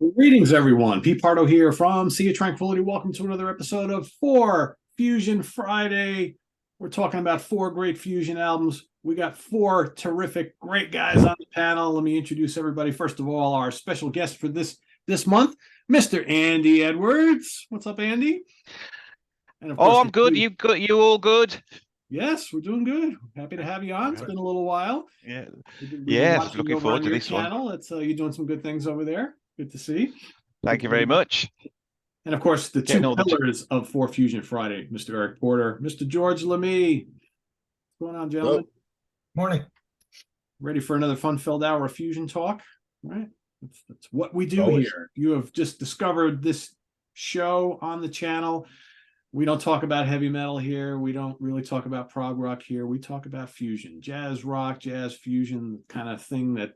Greetings, everyone. Pete Pardo here from Sea of Tranquility. Welcome to another episode of 4Fusion Friday. We're talking about four great fusion albums. We got four terrific, great guys on the panel. Let me introduce everybody. First of all, our special guest for this month, Mr. Andy Edwards. What's up, Andy? And of course, I'm good. You good? You all good? yes, we're doing good. Happy to have you on. It's Right. been a little while. Yeah. We've been Yeah. watching you Looking over forward on to your this one. channel. It's you're doing some good things over there. Good to see. Thank you very much. And of course, the two Getting all the. pillars of 4Fusion Friday, Mr. Eric Porter, Mr. George Lamie. What's going on, gentlemen? Hello. Morning. Ready for another fun-filled hour of fusion talk? Right? That's what we do Always. here. You have just discovered this show on the channel. We don't talk about heavy metal here. We don't really talk about prog rock here. We talk about fusion, jazz rock, jazz fusion, kind of thing that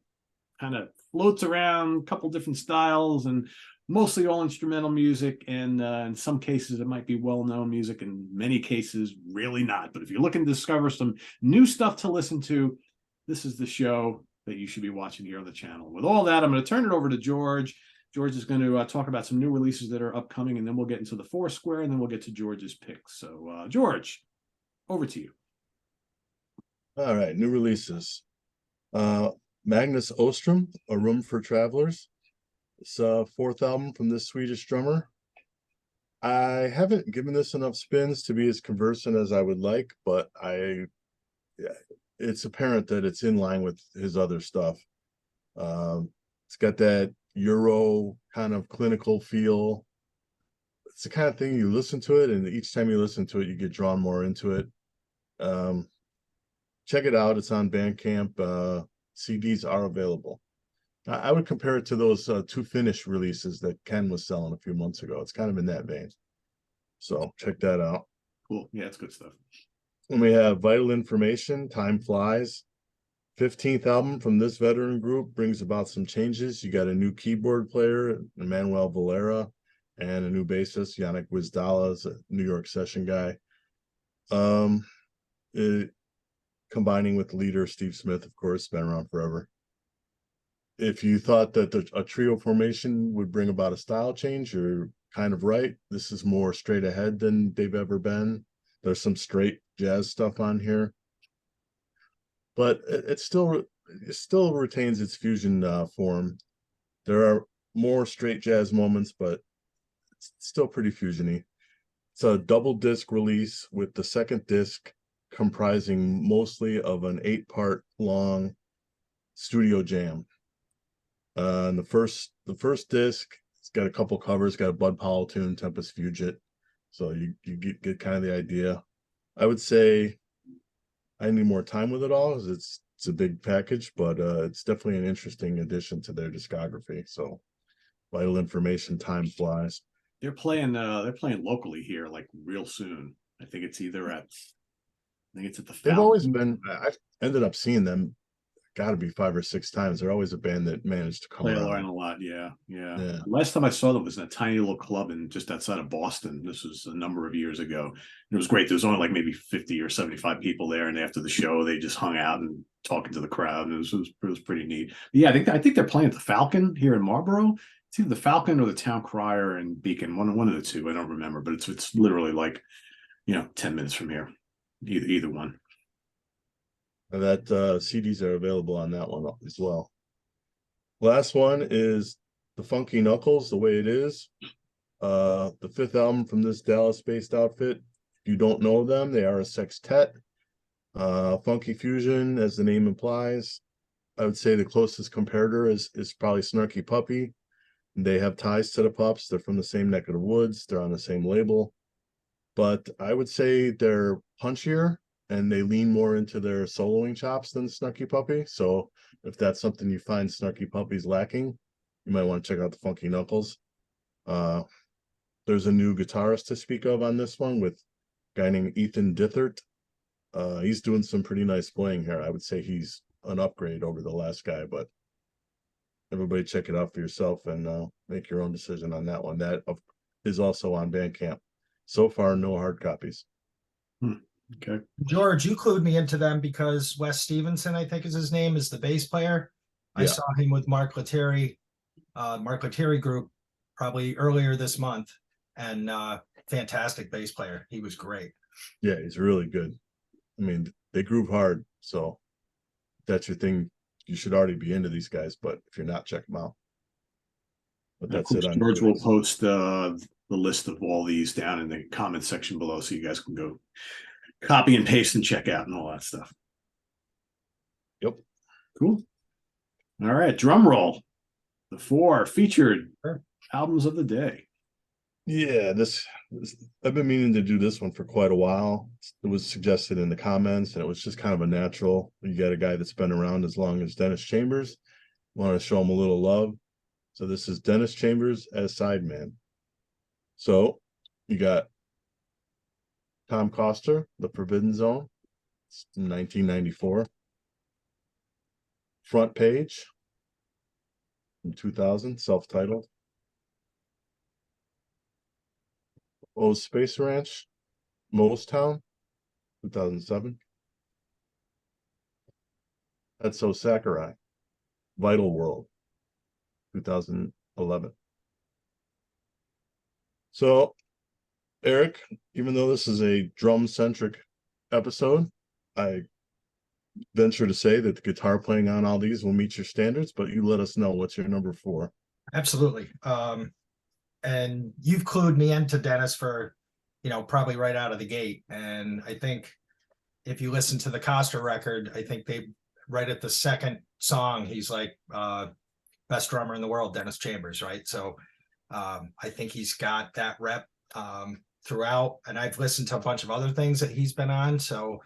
kind of floats around a couple different styles and mostly all instrumental music. And in some cases, it might be well-known music. In many cases, really not. But if you're looking to discover some new stuff to listen to, this is the show that you should be watching here on the channel. With all that, I'm going to turn it over to George. George is going to talk about some new releases that are upcoming, and then we'll get into the Foursquare, and then we'll get to George's picks. So, George, over to you. All right, new releases. Magnus Ostrom, A Room for Travelers. It's fourth album from this Swedish drummer. I haven't given this enough spins to be as conversant as I would like, but it's apparent that it's in line with his other stuff. It's got that Euro kind of clinical feel. It's the kind of thing you listen to it, and each time you listen to it, you get drawn more into it. Check it out. It's on Bandcamp. CDs are available. I would compare it to those two Finnish releases that Ken was selling a few months ago. It's kind of in that vein. So check that out. Cool. Yeah, it's good stuff. And we have Vital Information, Time Flies. 15th album from this veteran group brings about some changes. You got a new keyboard player, Emmanuel Valera, and a new bassist, Yannick Wizdala, is a New York session guy. Combining with leader Steve Smith, of course, been around forever. If you thought that a trio formation would bring about a style change, you're kind of right. This is more straight ahead than they've ever been. There's some straight jazz stuff on here, but it still retains its fusion form. There are more straight jazz moments, but it's still pretty fusiony. It's a double disc release with the second disc comprising mostly of an 8-part long studio jam. And the first disc, it's got a couple covers, got a Bud Powell tune, Tempest Fugit. So you get kind of the idea. I would say I need more time with it all, because it's a big package, but it's definitely an interesting addition to their discography. So Vital Information, Time Flies. They're playing locally here like real soon. I think it's at the They've Fountain. always been, I've ended up seeing them, got to be 5 or 6 times. They're always a band that managed to come Play around. a lot, yeah. Last time I saw them was in a tiny little club in just outside of Boston. This was a number of years ago. And it was great. There was only like maybe 50 or 75 people there, and after the show, they just hung out and talking to the crowd, and it was pretty neat. Yeah, I think they're playing at the Falcon here in Marlboro. It's either the Falcon or the Town Crier in Beacon, one of the two. I don't remember, but it's literally like 10 minutes from here, either one. And that CDs are available on that one as well. Last one is The Funky Knuckles, The Way It Is. The 5th album from this Dallas-based outfit. If you don't know them, they are a sextet. Funky fusion, as the name implies. I would say the closest comparator is probably Snarky Puppy. They have ties to the Pups. They're from the same neck of the woods. They're on the same label. But I would say they're punchier, and they lean more into their soloing chops than Snarky Puppy. So if that's something you find Snarky Puppy's lacking, you might want to check out the Funky Knuckles. There's a new guitarist to speak of on this one with a guy named Ethan Dithert. He's doing some pretty nice playing here. I would say he's an upgrade over the last guy, but everybody check it out for yourself and make your own decision on that one. That is also on Bandcamp. So far, no hard copies. Okay. George, you clued me into them because Wes Stevenson, I think is his name, is the bass player. I saw him with Mark Lettieri Mark Lettieri group probably earlier this month, and fantastic bass player. He was great. Yeah, he's really good. I mean, they groove hard, so if that's your thing, you should already be into these guys, but if you're not, check them out. But And of that's course, it on George will goodies. post the list of all these down in the comment section below, so you guys can go copy and paste and check out and all that stuff. Yep. Cool. All right, drum roll. The 4 featured albums of the day. Yeah, this I've been meaning to do this one for quite a while. It was suggested in the comments, and it was just kind of a natural. You got a guy that's been around as long as Dennis Chambers. Want to show him a little love. So this is Dennis Chambers as sideman. So you got Tom Coster, The Forbidden Zone, it's 1994. Front Page in 2000, self-titled. O's Space Ranch, Mostown, 2007. Tetsuo Sakurai, Vital World, 2011. So, Eric, even though this is a drum-centric episode, I venture to say that the guitar playing on all these will meet your standards, but you let us know what's your number 4. Absolutely. And you've clued me into Dennis for, probably right out of the gate. And I think if you listen to the Coster record, I think they right at the second song, he's like, best drummer in the world, Dennis Chambers, right? So I think he's got that rep throughout. And I've listened to a bunch of other things that he's been on. So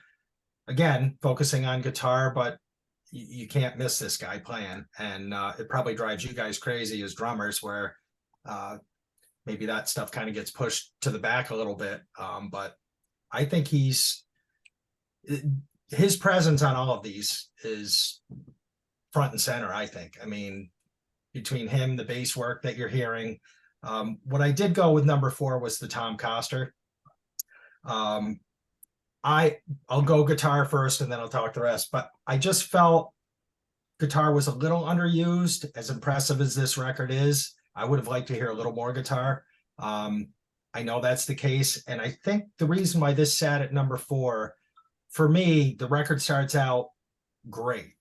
again, focusing on guitar, but you can't miss this guy playing. And it probably drives you guys crazy as drummers where maybe that stuff kind of gets pushed to the back a little bit. But I think his presence on all of these is front and center, I think. I mean, between him, the bass work that you're hearing. What I did go with number 4 was the Tom Coster. I'll go guitar first and then I'll talk the rest, but I just felt guitar was a little underused. As impressive as this record is, I would have liked to hear a little more guitar. I know that's the case. And I think the reason why this sat at number 4, for me, the record starts out great.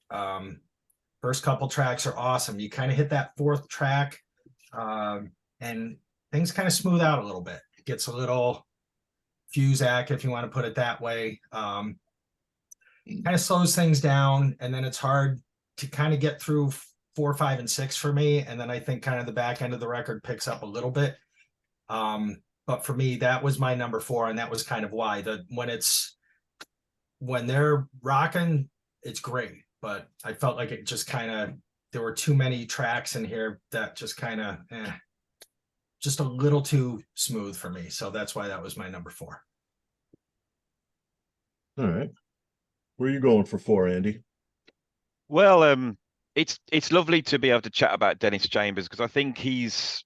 First couple tracks are awesome. You kind of hit that 4th track and things kind of smooth out a little bit. It gets a little Fusac, if you want to put it that way. Kind of slows things down, and then it's hard to kind of get through 4, 5, and 6 for me. And then I think kind of the back end of the record picks up a little bit. But for me, that was my number 4, and that was kind of why. When they're rocking, it's great. But I felt like it just kind of, there were too many tracks in here that just kind of just a little too smooth for me. So that's why that was my number 4. All right. Where are you going for 4, Andy? Well, it's lovely to be able to chat about Dennis Chambers, because I think his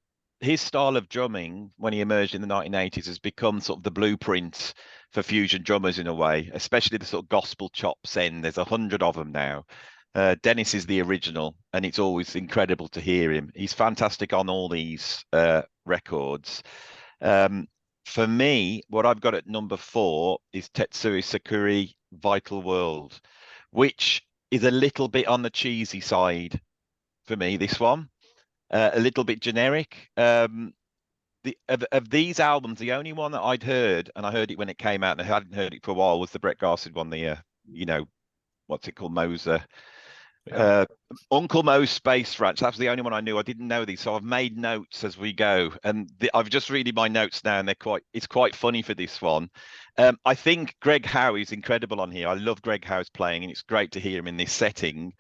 style of drumming when he emerged in the 1980s has become sort of the blueprint for fusion drummers in a way, especially the sort of gospel chops end. There's 100 of them now. Dennis is the original, and it's always incredible to hear him. He's fantastic on all these records. For me, what I've got at number 4 is Tetsuo Sakurai, Vital World, which is a little bit on the cheesy side for me, this one. A little bit generic. Of these albums, the only one that I'd heard, and I heard it when it came out, and I hadn't heard it for a while, was the Brett Garside one, the what's it called, Moser. Uncle Mo's Space Ranch. That's the only one I knew. I didn't know these, so I've made notes as we go, and I've just reading my notes now, and it's quite funny for this one. I think Greg Howe is incredible on here. I love Greg Howe's playing, and it's great to hear him in this setting.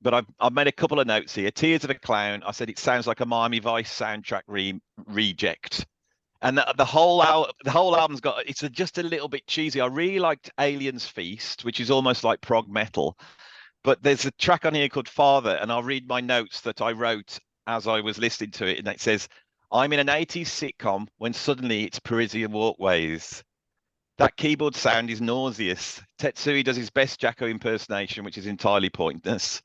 But I've made a couple of notes here. Tears of a Clown. I said it sounds like a Miami Vice soundtrack reject. And the whole album's got, it's just a little bit cheesy. I really liked Alien's Feast, which is almost like prog metal. But there's a track on here called Father, and I'll read my notes that I wrote as I was listening to it. And it says, I'm in an 80s sitcom when suddenly it's Parisian walkways. That keyboard sound is nauseous. Tetsuo does his best Jacko impersonation, which is entirely pointless.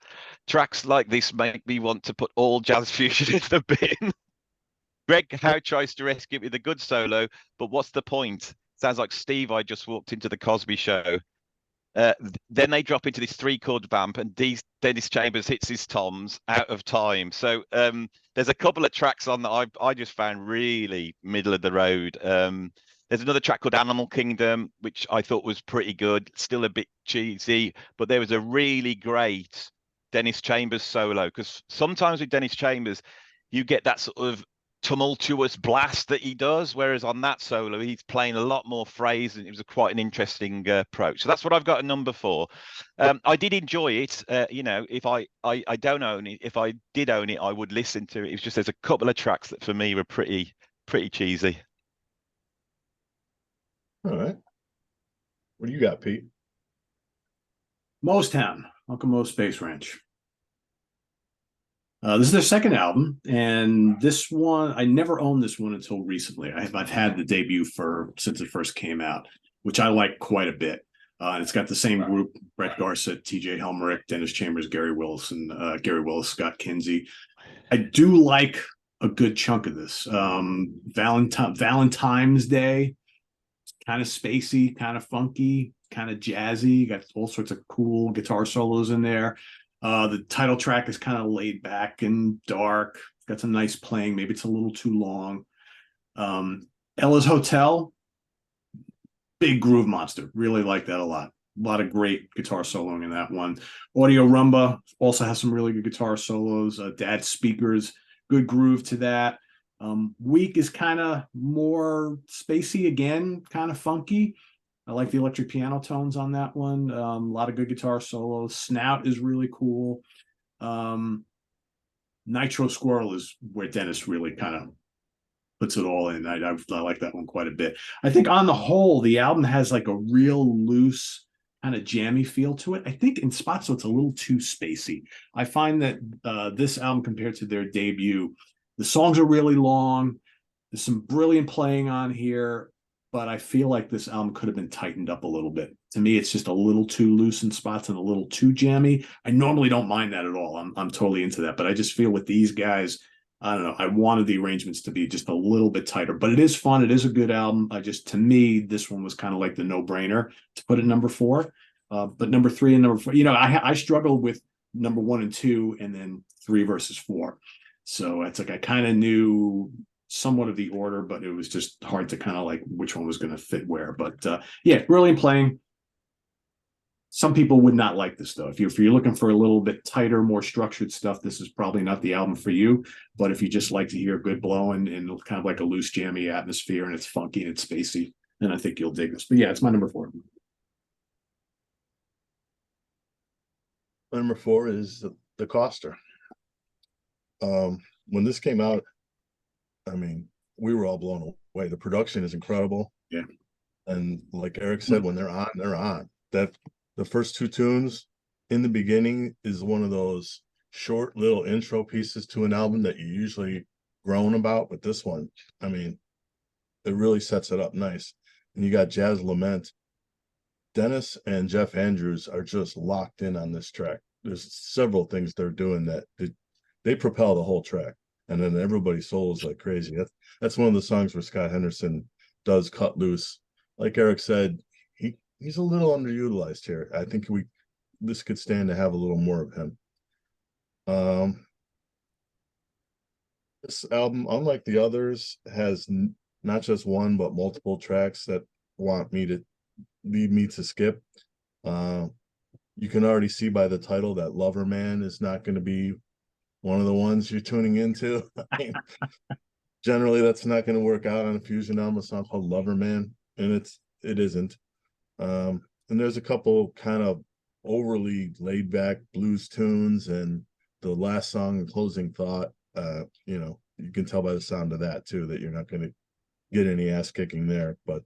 Tracks like this make me want to put all jazz fusion in the bin. Greg Howe tries to rescue it with a good solo, but what's the point? Sounds like Steve I just walked into the Cosby Show. Then they drop into this 3-chord vamp, and Dennis Chambers hits his toms out of time. So there's a couple of tracks on that I just found really middle of the road. There's another track called Animal Kingdom, which I thought was pretty good, still a bit cheesy, but there was a really great Dennis Chambers solo, because sometimes with Dennis Chambers, you get that sort of tumultuous blast that he does, whereas on that solo he's playing a lot more phrase, and it was quite an interesting approach. So that's what I've got at number 4. I did enjoy it. If I don't own it, if I did own it, I would listen to it. It was just there's a couple of tracks that for me were pretty cheesy. All right, what do you got, Pete? Mostown, Uncle Mo's Space Ranch. This is their second album, and this one, I never owned this one until recently. I've had the debut since it first came out, which I like quite a bit. And it's got the same group: Brett Garsett, TJ Helmerich, Dennis Chambers, Gary Willis, Scott Kinsey. I do like a good chunk of this. Valentine's Day, kind of spacey, kind of funky, kind of jazzy. Got all sorts of cool guitar solos in there. The title track is kind of laid back and dark. It's got some nice playing. Maybe it's a little too long. Ella's Hotel, big groove monster. Really like that a lot. A lot of great guitar soloing in that one. Audio Rumba also has some really good guitar solos. Dad Speakers, good groove to that. Weak is kind of more spacey again, kind of funky. I like the electric piano tones on that one. A lot of good guitar solos. Snout is really cool. Nitro Squirrel is where Dennis really kind of puts it all in. I like that one quite a bit. I think on the whole, the album has like a real loose, kind of jammy feel to it. I think in spots, so it's a little too spacey. I find that this album compared to their debut, the songs are really long. There's some brilliant playing on here, but I feel like this album could have been tightened up a little bit. To me, it's just a little too loose in spots and a little too jammy. I normally don't mind that at all. I'm totally into that, but I just feel with these guys, I don't know, I wanted the arrangements to be just a little bit tighter, but it is fun. It is a good album. To me, this one was kind of like the no-brainer to put at number 4. But number 3 and number 4, I struggled with number 1 and 2 and then 3 versus 4. So it's like I kind of knew somewhat of the order, but it was just hard to kind of like which one was going to fit where. But yeah, brilliant playing. Some people would not like this though. If you're looking for a little bit tighter, more structured stuff, this is probably not the album for you. But if you just like to hear good blowing and kind of like a loose, jammy atmosphere, and it's funky and it's spacey, then I think you'll dig this. But yeah, it's my number 4. Number 4 is the Coster. When this came out, I mean, we were all blown away. The production is incredible. Yeah. And like Eric said, when they're on, they're on. That the first 2 tunes in the beginning is one of those short little intro pieces to an album that you usually groan about, but this one, I mean, it really sets it up nice. And you got Jazz Lament. Dennis and Jeff Andrews are just locked in on this track. There's several things they're doing that they propel the whole track. And then everybody solos like crazy. That's one of the songs where Scott Henderson does cut loose. Like Eric said, he's a little underutilized here. I think this could stand to have a little more of him. This album, unlike the others, has not just one but multiple tracks that lead me to skip. You can already see by the title that Lover Man is not going to be one of the ones you're tuning into. I mean, generally, that's not going to work out on a Fusion album. A song called Lover Man, and it isn't. And there's a couple kind of overly laid back blues tunes, and the last song, Closing Thought, you can tell by the sound of that too that you're not going to get any ass kicking there. But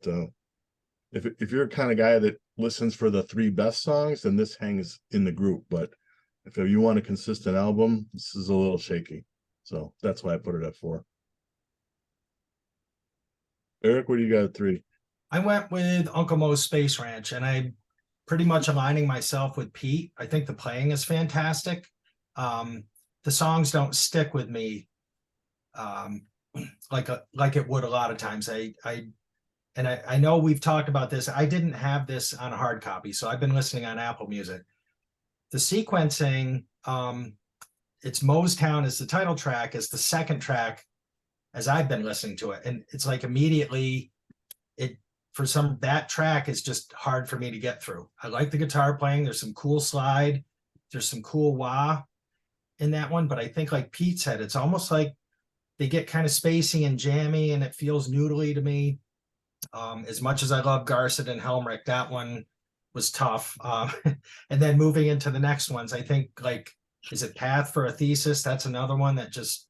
if you're a kind of guy that listens for the 3 best songs, then this hangs in the group. But if you want a consistent album, this is a little shaky. So that's why I put it at 4. Eric, what do you got at 3? I went with Uncle Mo's Space Ranch, and I pretty much aligning myself with Pete. I think the playing is fantastic. The songs don't stick with me um, like it would a lot of times. I know we've talked about this. I didn't have this on a hard copy, so I've been listening on Apple Music. The sequencing, it's Mo's Town is the title track, is the second track as I've been listening to it. And it's like immediately that track is just hard for me to get through. I like the guitar playing. There's some cool slide. There's some cool wah in that one. But I think like Pete said, it's almost like they get kind of spacey and jammy and it feels noodly to me. As much as I love Garcet and Helmrich, that one was tough. And then moving into the next ones, I think like, is it Path for a Thesis? That's another one that just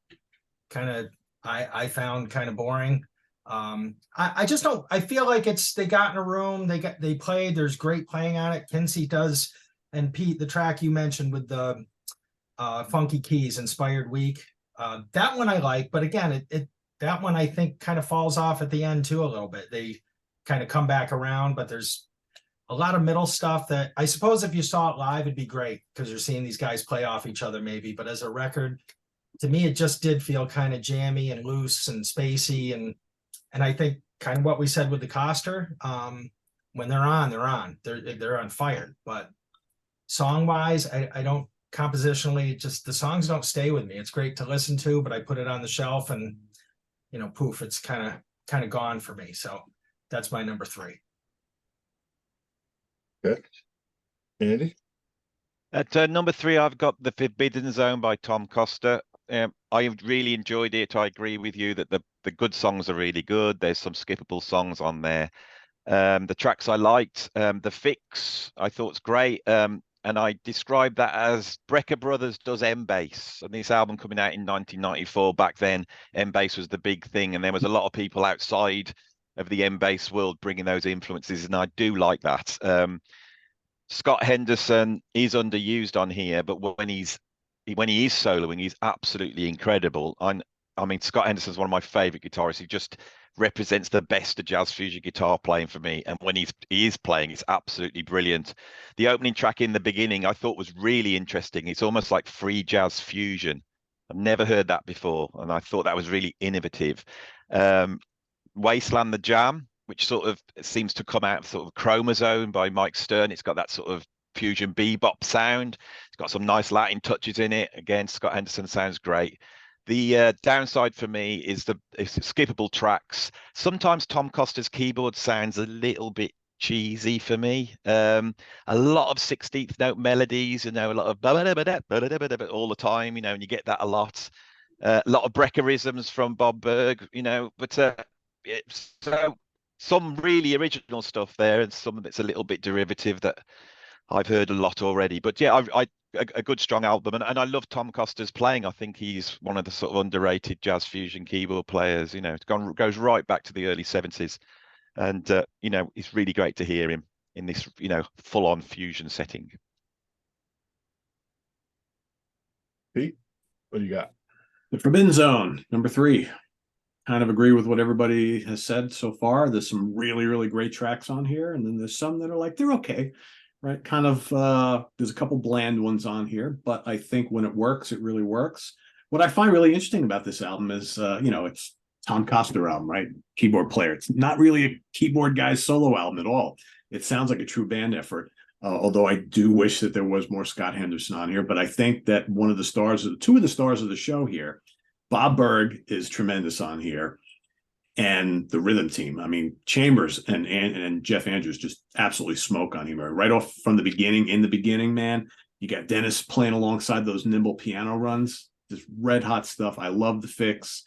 kind of, I found kind of boring. I just don't, I feel like they got in a room, they played, there's great playing on it. Kinsey does, and Pete, the track you mentioned with the funky keys, Inspired Week, that one I like, but again, that one I think kind of falls off at the end too a little bit. They kind of come back around, but there's a lot of middle stuff that I suppose if you saw it live, it'd be great because you're seeing these guys play off each other maybe, but as a record, to me, it just did feel kind of jammy and loose and spacey. And I think kind of what we said with the Coster, when they're on, they're on fire. But song wise, I don't compositionally, just the songs don't stay with me. It's great to listen to, but I put it on the shelf and, poof, it's kind of gone for me. So that's my number 3. Okay. Andy? At number 3, I've got The Forbidden Zone by Tom Coster. I really enjoyed it. I agree with you that the good songs are really good. There's some skippable songs on there. The tracks I liked. The Fix I thought was great. And I described that as Brecker Brothers does M-Bass. And this album coming out in 1994, back then, M-Bass was the big thing. And there was a lot of people outside of the M-Bass world bringing those influences. And I do like that. Scott Henderson is underused on here, but when he is soloing, he's absolutely incredible. I mean, Scott Henderson's one of my favorite guitarists. He just represents the best of jazz fusion guitar playing for me. And when he is playing, it's absolutely brilliant. The opening track in the beginning, I thought was really interesting. It's almost like free jazz fusion. I've never heard that before, and I thought that was really innovative. Wasteland the Jam, which sort of seems to come out of sort of Chromosome by Mike Stern. It's got that sort of fusion bebop sound. It's got some nice Latin touches in it. Again, Scott Henderson sounds great. The downside for me is it's skippable tracks. Sometimes Tom Coster's keyboard sounds a little bit cheesy for me. A lot of 16th note melodies, a lot of all the time, and you get that a lot. A lot of Breckerisms from Bob Berg, but so some really original stuff there, and some of it's a little bit derivative that I've heard a lot already. But yeah, a good strong album, and I love Tom Coster's playing. I think he's one of the sort of underrated jazz fusion keyboard players. It goes right back to the early 70s, and it's really great to hear him in this full-on fusion setting. Pete, what do you got? The Forbidden Zone, number 3. Kind of agree with what everybody has said so far. There's some really, really great tracks on here, and then there's some that are like, they're okay, right? Kind of, there's a couple bland ones on here, but I think when it works, it really works. What I find really interesting about this album is, it's Tom Coster album, right? Keyboard player. It's not really a keyboard guy's solo album at all. It sounds like a true band effort. Although I do wish that there was more Scott Henderson on here, but I think that two of the stars of the show here, Bob Berg is tremendous on here, and the rhythm team. I mean, Chambers and Jeff Andrews just absolutely smoke on him right off from the beginning. In the beginning, man, you got Dennis playing alongside those nimble piano runs, just red hot stuff. I love the Fix.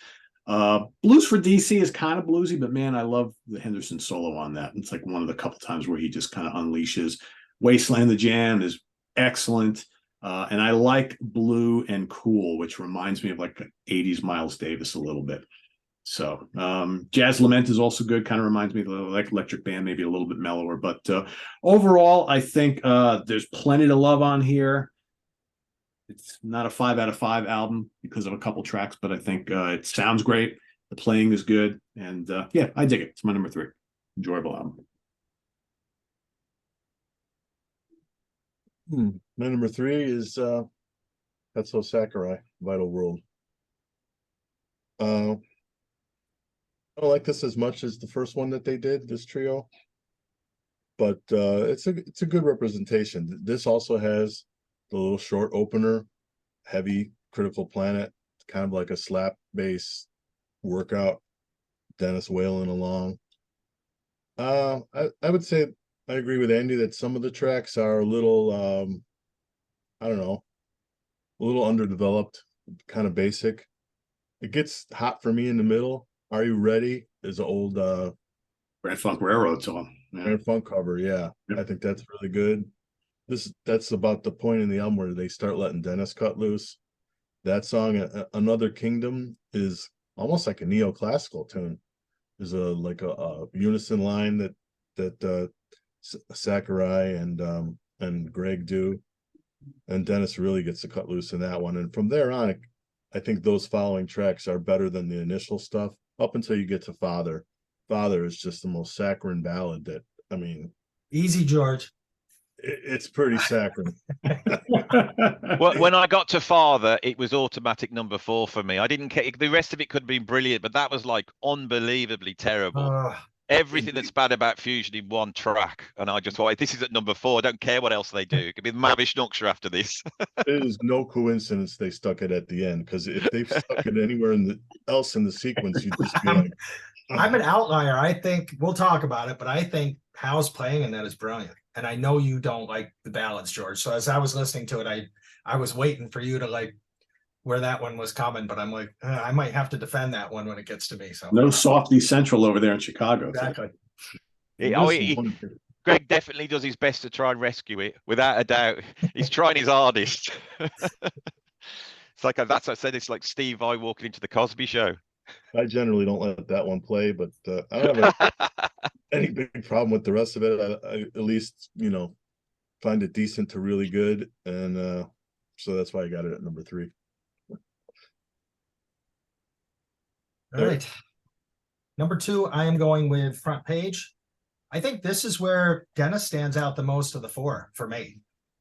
Blues for DC is kind of bluesy, but man, I love the Henderson solo on that. It's like one of the couple times where he just kind of unleashes. Wasteland the Jam is excellent. And I like Blue and Cool, which reminds me of like 80s Miles Davis a little bit. So Jazz Lament is also good. Kind of reminds me of like Electric Band, maybe a little bit mellower. But overall, I think there's plenty to love on here. It's not a 5 out of 5 album because of a couple tracks, but I think it sounds great. The playing is good. And yeah, I dig it. It's my number 3. Enjoyable album. My number 3 is Tetsuo Sakurai, Vital World. I don't like this as much as the first one that they did, this trio, but it's a good representation. This also has the little short opener, heavy Critical Planet, kind of like a slap bass workout, Dennis wailing along. I would say I agree with Andy that some of the tracks are a little I don't know, a little underdeveloped, kind of basic. It gets hot for me in the middle. Are You Ready is an old Grand Funk Railroad song. Yeah. Grand Funk cover, yeah. Yep. I think that's really good. That's about the point in the album where they start letting Dennis cut loose. That song, Another Kingdom, is almost like a neoclassical tune. There's a unison line that Sakurai and Greg do, and Dennis really gets to cut loose in that one. And from there on, I think those following tracks are better than the initial stuff up until you get to Father. Father is just the most saccharine ballad that, I mean, Easy, George. it's pretty saccharine. Well, when I got to Father, it was automatic number 4 for me. I didn't care. The rest of it could have been brilliant, but that was like unbelievably terrible. Everything that's bad about Fusion in one track. And I just thought, this is at number 4. I don't care what else they do. It could be Mavish Nuxer after this. It is no coincidence they stuck it at the end, because if they've stuck it anywhere else in the sequence, you'd just be like, I'm an outlier. I think we'll talk about it, but I think Hal's playing in that is brilliant. And I know you don't like the ballads, George. So as I was listening to it, I was waiting for you to like where that one was coming, but I'm like, I might have to defend that one when it gets to me. So no Softy Central over there in Chicago. Exactly. Greg definitely does his best to try and rescue it, without a doubt. He's trying his hardest. It's like that's what I said. It's like Steve Vai walking into the Cosby Show. I generally don't let that one play, but I don't have any big problem with the rest of it. I at least, find it decent to really good, and so that's why I got it at number 3. All right. Number 2, I am going with Front Page. I think this is where Dennis stands out the most of the 4 for me.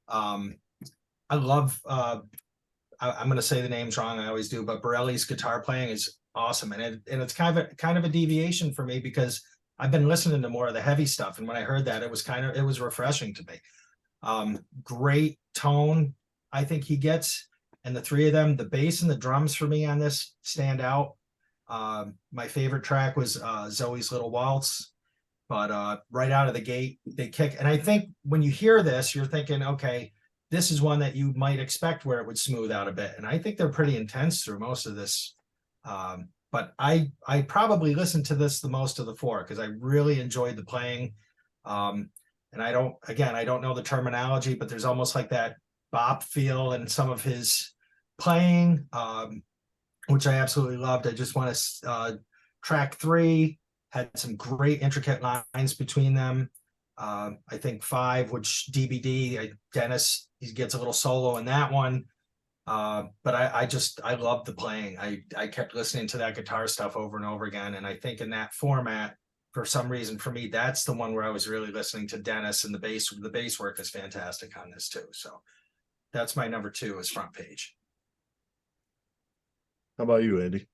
I love, I'm going to say the names wrong, I always do, but Borelli's guitar playing is awesome. And it's kind of a deviation for me, because I've been listening to more of the heavy stuff. And when I heard that, it was refreshing to me. Great tone, I think he gets. And the 3 of them, the bass and the drums for me on this stand out. My favorite track was Zoe's Little Waltz, but right out of the gate, they kick. And I think when you hear this, you're thinking, okay, this is one that you might expect where it would smooth out a bit. And I think they're pretty intense through most of this. But I probably listened to this the most of the 4, because I really enjoyed the playing. And I don't know the terminology, but there's almost like that bop feel in some of his playing, which I absolutely loved. I just want to, track 3 had some great intricate lines between them. I think 5, which DBD, Dennis, he gets a little solo in that one. But I love the playing. I kept listening to that guitar stuff over and over again. And I think in that format, for some reason, for me, that's the one where I was really listening to Dennis, and the bass work is fantastic on this too. So that's my number 2 is Front Page. How about you, Andy?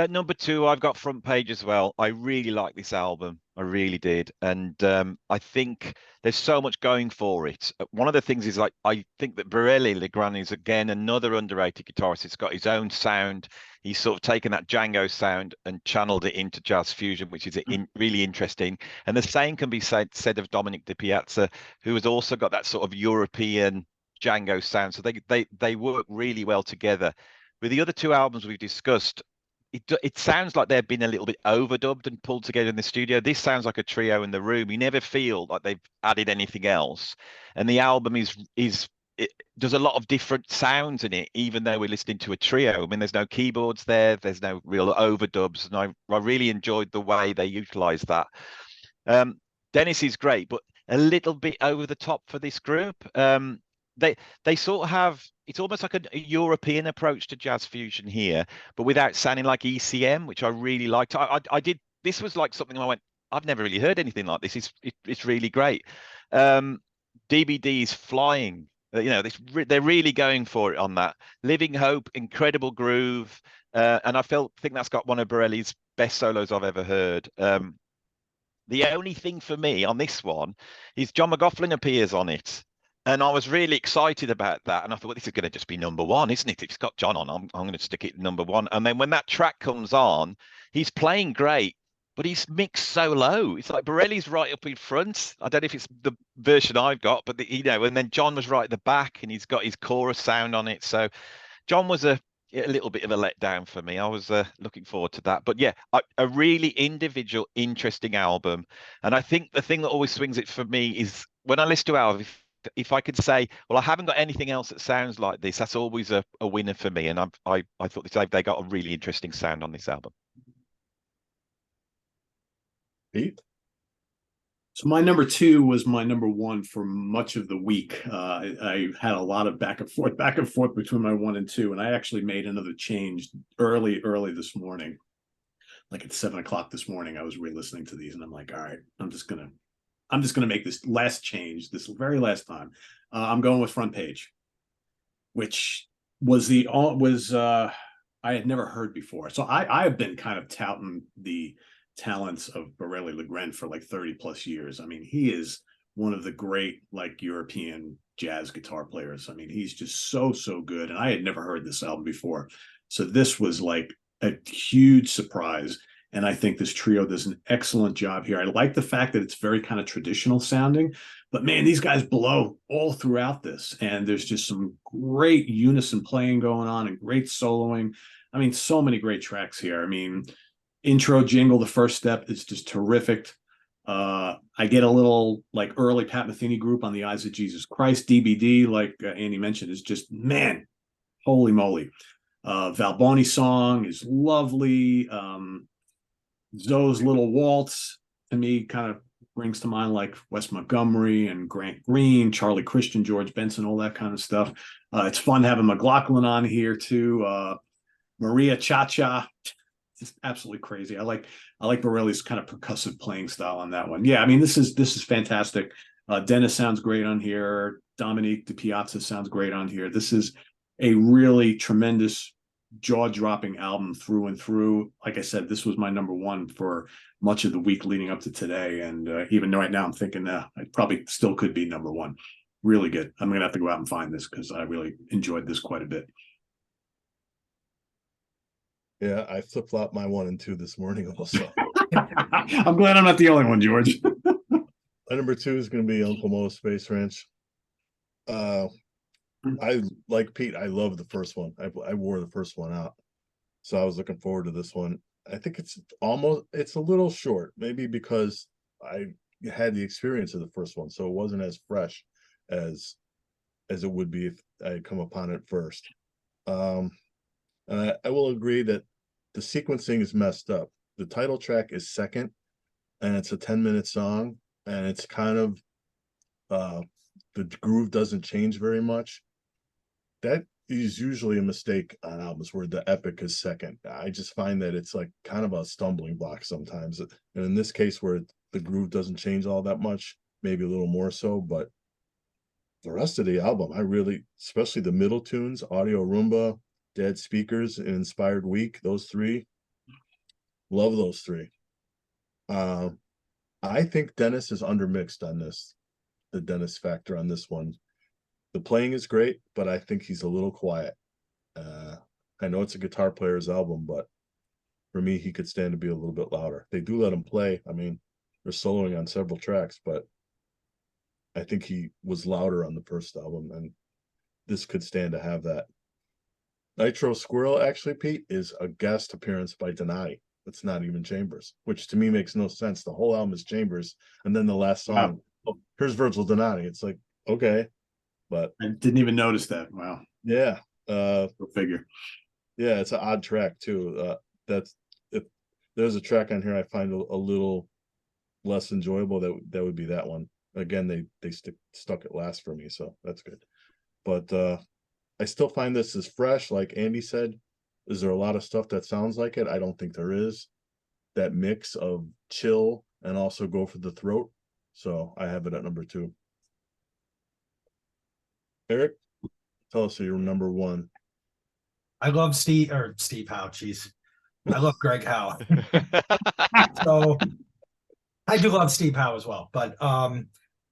Number 2, I've got Front Page as well. I really like this album. I really did. And I think there's so much going for it. One of the things is, like, I think that Borelli Legrand is, again, another underrated guitarist. It's got his own sound. He's sort of taken that Django sound and channeled it into jazz fusion, which is really interesting. And the same can be said of Dominic Di Piazza, who has also got that sort of European Django sound. So they work really well together. With the other 2 albums we've discussed, it sounds like they've been a little bit overdubbed and pulled together in the studio. This sounds like a trio in the room. You never feel like they've added anything else. And the album does a lot of different sounds in it, even though we're listening to a trio. I mean, there's no keyboards there. There's no real overdubs. And I really enjoyed the way they utilized that. Dennis is great, but a little bit over the top for this group. They sort of have, it's almost like a European approach to jazz fusion here, but without sounding like ECM, which I really liked. I did, this was like something I went, I've never really heard anything like this. It's really great. DBD's flying. You know, they're really going for it on that. Living Hope, incredible groove, and I think that's got one of Borelli's best solos I've ever heard. The only thing for me on this one is John McLaughlin appears on it. And I was really excited about that. And I thought, well, this is going to just be number one, isn't it? It's got John on. I'm going to stick it number one. And then when that track comes on, he's playing great, but he's mixed so low. It's like Borelli's right up in front. I don't know if it's the version I've got, but you know, and then John was right at the back and he's got his chorus sound on it. So John was a little bit of a letdown for me. I was looking forward to that. But yeah, a really individual, interesting album. And I think the thing that always swings it for me is when I listen to albums, if I could say, well, I haven't got anything else that sounds like this, that's always a winner for me. And I thought they got a really interesting sound on this album. Pete? So my number 2 was my number 1 for much of the week. I had a lot of back and forth between my 1 and 2, and I actually made another change early this morning. Like at 7 o'clock this morning, I was re-listening to these, and I'm like, all right, I'm just gonna make this last change, this very last time. I'm going with Front Page, which was I had never heard before. So I have been kind of touting the talents of Borelli Legren for like 30 plus years. I mean, he is one of the great like European jazz guitar players. I mean, he's just so good. And I had never heard this album before. So this was like a huge surprise. And I think this trio does an excellent job here. I like the fact that it's very kind of traditional sounding, but man, these guys blow all throughout this. And there's just some great unison playing going on and great soloing. I mean, so many great tracks here. I mean, intro jingle, the first step is just terrific. I get a little like early Pat Metheny group on the Eyes of Jesus Christ. DBD, like Andy mentioned, is just, man, holy moly. Valboni song is lovely. Zoe's little waltz to me kind of brings to mind like Wes Montgomery and Grant Green, Charlie Christian, George Benson, all that kind of stuff. It's fun having McLaughlin on here too. Maria Cha-Cha, just absolutely crazy. I like Borelli's kind of percussive playing style on that one. Yeah, I mean, this is fantastic. Dennis sounds great on here. Dominique de Piazza sounds great on here. This is a really tremendous, jaw-dropping album through and through. Like I said, this was my number 1 for much of the week leading up to today. And even right now I'm thinking I probably still could be number 1. Really good. I'm going to have to go out and find this because I really enjoyed this quite a bit. Yeah, I flip-flopped my 1 and 2 this morning also. I'm glad I'm not the only one, George. My number 2 is going to be Uncle Mo's Space Ranch. I like Pete. I love the first one. I wore the first one out, so I was looking forward to this one. I think it's a little short, maybe because I had the experience of the first one, so it wasn't as fresh as it would be if I had come upon it first. And I will agree that the sequencing is messed up. The title track is second, and it's a 10-minute song, and it's kind of the groove doesn't change very much. That is usually a mistake on albums where the epic is second. I just find that it's like kind of a stumbling block sometimes. And in this case where the groove doesn't change all that much, maybe a little more so, but the rest of the album, I really, especially the middle tunes, Audio Roomba, Dead Speakers, and Inspired Week, those 3, love those 3. I think Dennis is undermixed on this, the Dennis factor on this one. The playing is great, but I think he's a little quiet. I know it's a guitar player's album, but for me, he could stand to be a little bit louder. They do let him play. I mean, they're soloing on several tracks, but I think he was louder on the first album, and this could stand to have that. Nitro Squirrel, actually, Pete, is a guest appearance by Donati. It's not even Chambers, which to me makes no sense. The whole album is Chambers, and then the last song, oh, here's Virgil Donati. It's like, okay. But I didn't even notice that. Wow. Yeah. Go figure. Yeah, it's an odd track too. That's if there's a track on here I find a little less enjoyable, that would be that one. Again, they stuck it last for me, so that's good. But I still find this is fresh, like Andy said. Is there a lot of stuff that sounds like it? I don't think there is. That mix of chill and also Go for the Throat. So I have it at number 2. Eric, tell us your number 1. I love Steve Howe. Jeez, I love Greg Howe. So I do love Steve Howe as well. But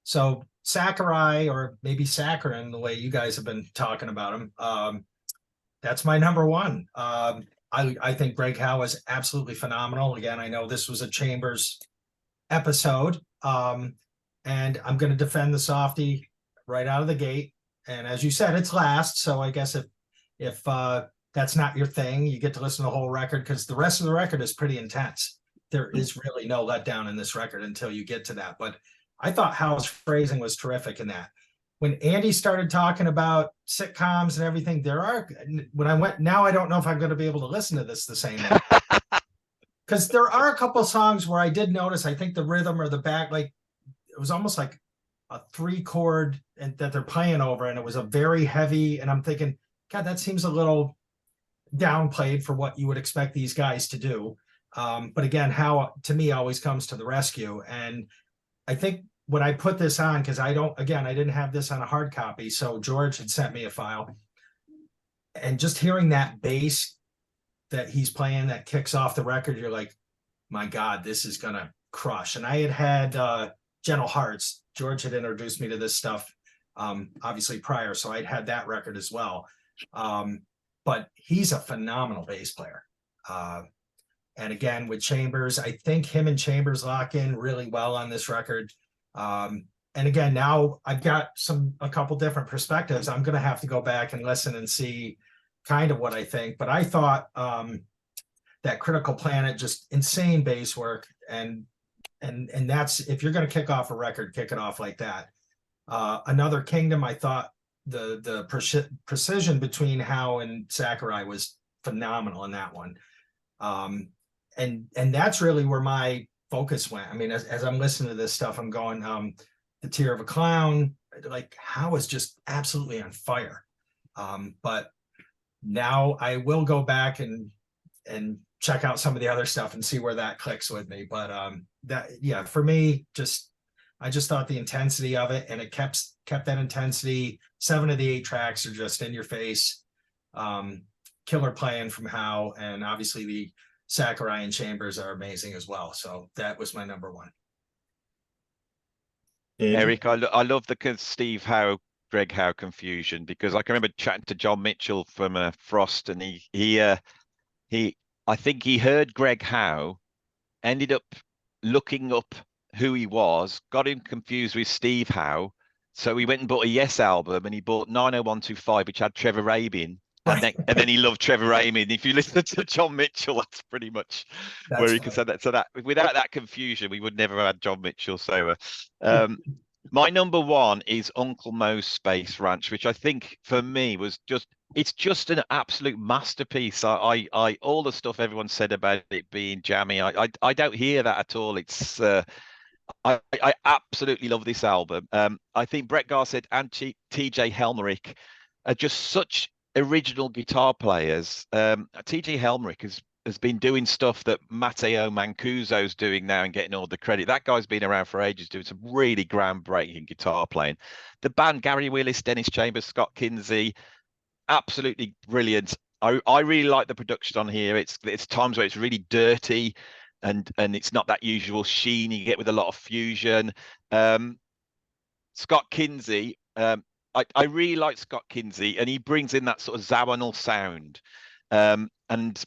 so Sakurai, or maybe Saccharin, the way you guys have been talking about him, that's my number 1. I think Greg Howe is absolutely phenomenal. Again, I know this was a Chambers episode, and I'm going to defend the softy right out of the gate. And as you said, it's last. So I guess if that's not your thing, you get to listen to the whole record, because the rest of the record is pretty intense. There is really no letdown in this record until you get to that. But I thought Howe's phrasing was terrific in that. When Andy started talking about sitcoms and everything, now I don't know if I'm going to be able to listen to this the same way. Because there are a couple of songs where I did notice, I think the rhythm or the back, like it was almost like a 3-chord and that they're playing over, and it was a very heavy, and I'm thinking, God, that seems a little downplayed for what you would expect these guys to do. But again, Howe to me always comes to the rescue. And I think when I put this on, because I didn't have this on a hard copy, so George had sent me a file, and just hearing that bass that he's playing that kicks off the record, you're like, my God, this is gonna crush. And I had Gentle Hearts. George had introduced me to this stuff obviously prior, so I'd had that record as well. But he's a phenomenal bass player. And again, with Chambers, I think him and Chambers lock in really well on this record. And again, now I've got a couple different perspectives. I'm going to have to go back and listen and see kind of what I think. But I thought that Critical Planet, just insane bass work. And that's, if you're going to kick off a record, kick it off like that. Another Kingdom, I thought the precision between Howe and Sakurai was phenomenal in that one. And that's really where my focus went. I mean, as I'm listening to this stuff, I'm going, The Tear of a Clown, like Howe is just absolutely on fire. But now I will go back and check out some of the other stuff and see where that clicks with me. But for me, I just thought the intensity of it, and it kept that intensity. 7 of the 8 tracks are just in your face. Killer playing from Howe, and obviously the Sakurai and Chambers are amazing as well. So that was my number 1. Eric, I love the Steve Howe, Greg Howe confusion, because I can remember chatting to John Mitchell from Frost, and I think he heard Greg Howe, ended up looking up who he was, got him confused with Steve Howe. So he went and bought a Yes album, and he bought 90125, which had Trevor Rabin. And then he loved Trevor Rabin. If you listen to John Mitchell, that's pretty much where he can say that. So that without that confusion, we would never have had John Mitchell. So my number 1 is Uncle Moe's Space Ranch, which I think for me was it's just an absolute masterpiece. I all the stuff everyone said about it being jammy, I don't hear that at all. It's I absolutely love this album. I think Brett Garsed and TJ Helmerich are just such original guitar players. TJ Helmerich has been doing stuff that Matteo Mancuso's doing now and getting all the credit. That guy's been around for ages, doing some really groundbreaking guitar playing. The band, Gary Willis, Dennis Chambers, Scott Kinsey, absolutely brilliant. I really like the production on here. It's times where it's really dirty and it's not that usual sheen you get with a lot of fusion. Scott Kinsey, I really like Scott Kinsey, and he brings in that sort of Zawinul sound. And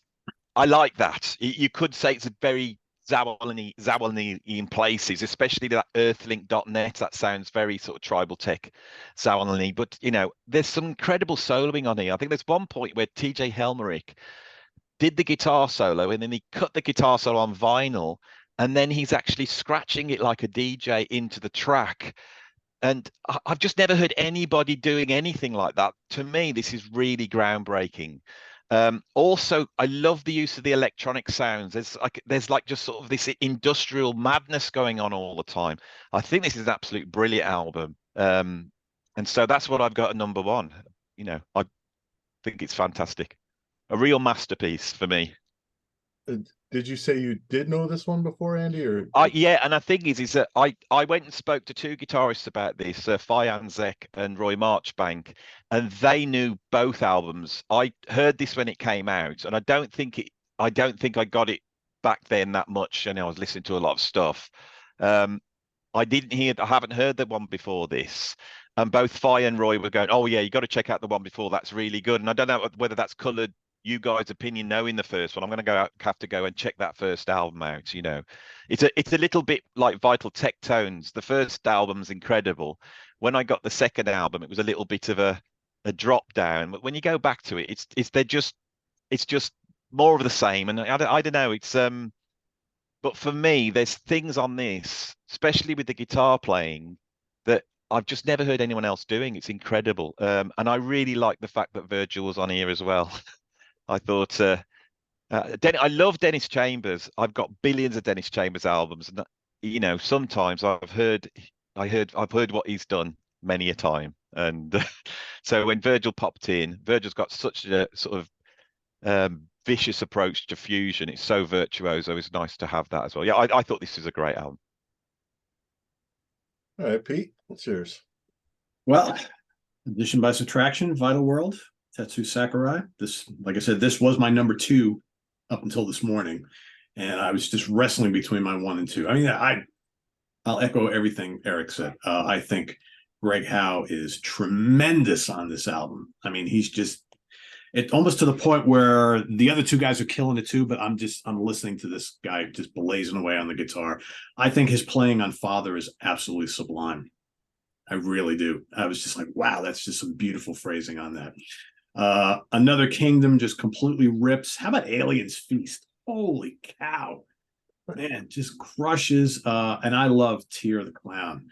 I like that. You could say it's a very Zawinul in places, especially that earthlink.net. That sounds very sort of tribal tech Zawinul. But, there's some incredible soloing on here. I think there's one point where TJ Helmerich did the guitar solo, and then he cut the guitar solo on vinyl, and then he's actually scratching it like a DJ into the track. And I've just never heard anybody doing anything like that. To me, this is really groundbreaking. Also, I love the use of the electronic sounds. There's just sort of this industrial madness going on all the time. I think this is an absolute brilliant album. And so that's what I've got at number 1. I think it's fantastic. A real masterpiece for me. did you say you did know this one before, Andy? Or Yeah, and the thing is that I went and spoke to two guitarists about this, Fayan Zek and Roy Marchbank, and they knew both albums. I heard this when it came out, and I don't think I got it back then that much. And I was listening to a lot of stuff. I haven't heard the one before this. And both Fi and Roy were going, "Oh yeah, you got to check out the one before. That's really good." And I don't know whether that's coloured you guys' opinion knowing the first one. I'm going to have to go and check that first album out. You know, it's a little bit like Vital Tectones. The first album's incredible. When I got the second album, it was a little bit of a drop down. But when you go back to it, it's just more of the same. And I don't know. But for me, there's things on this, especially with the guitar playing, that I've just never heard anyone else doing. It's incredible. And I really like the fact that Virgil was on here as well. I thought, I love Dennis Chambers. I've got billions of Dennis Chambers albums, and you know, sometimes I've heard what he's done many a time. And so when Virgil popped in, Virgil's got such a sort of vicious approach to fusion. It's so virtuoso. It's nice to have that as well. Yeah, I thought this was a great album. All right, Pete, what's yours? Well, addition by subtraction, Vital World, Tetsuo Sakurai. This, like I said, this was my number 2 up until this morning, and I was just wrestling between my 1 and 2. I mean, I'll echo everything Eric said. I think Greg Howe is tremendous on this album. I mean, he's just almost to the point where the other 2 guys are killing it too, but I'm listening to this guy just blazing away on the guitar. I think his playing on Father is absolutely sublime. I really do. I was just like, wow, that's just some beautiful phrasing on that. Another Kingdom just completely rips. How about Alien's Feast? Holy cow, man, just crushes. And I love Tear of the Clown.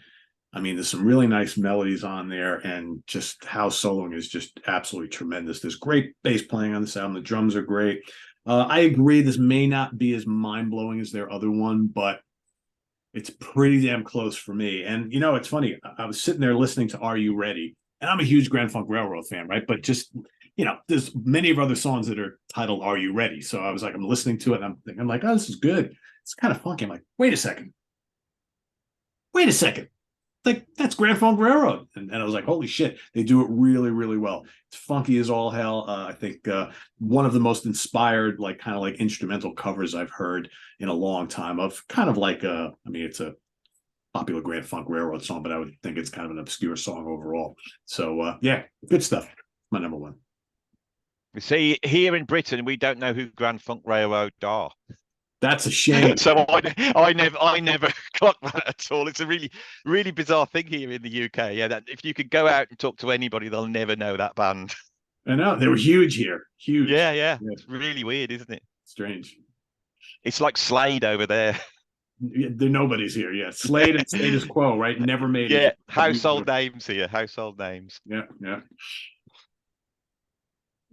I mean, there's some really nice melodies on there, and just Howe's soloing is just absolutely tremendous. There's great bass playing on this album. The drums are great. I agree this may not be as mind-blowing as their other one, but it's pretty damn close for me. And, you know, it's funny. I was sitting there listening to Are You Ready? And I'm a huge Grand Funk Railroad fan, right? But just, you know, there's many of other songs that are titled Are You Ready? So I was like, I'm listening to it, and I'm like, oh, this is good. It's kind of funky. I'm like, wait a second. Like, that's Grand Funk Railroad. And I was like, holy shit, they do it really, really well. It's funky as all hell. I think one of the most inspired, like, kind of like instrumental covers I've heard in a long time of kind of like, I mean, it's a popular Grand Funk Railroad song, but I would think it's kind of an obscure song overall. So, yeah, good stuff. My number 1. You see, here in Britain, we don't know who Grand Funk Railroad are. That's a shame. So I never clocked that at all. It's a really, really bizarre thing here in the UK. Yeah, that if you could go out and talk to anybody, they'll never know that band. I know, they were huge here. Huge. Yeah. It's really weird, isn't it? Strange. It's like Slade over there. They're nobody's here. Yeah, Slade and Status Quo, right? Never made it. Yeah, household names here. Household names. Yeah.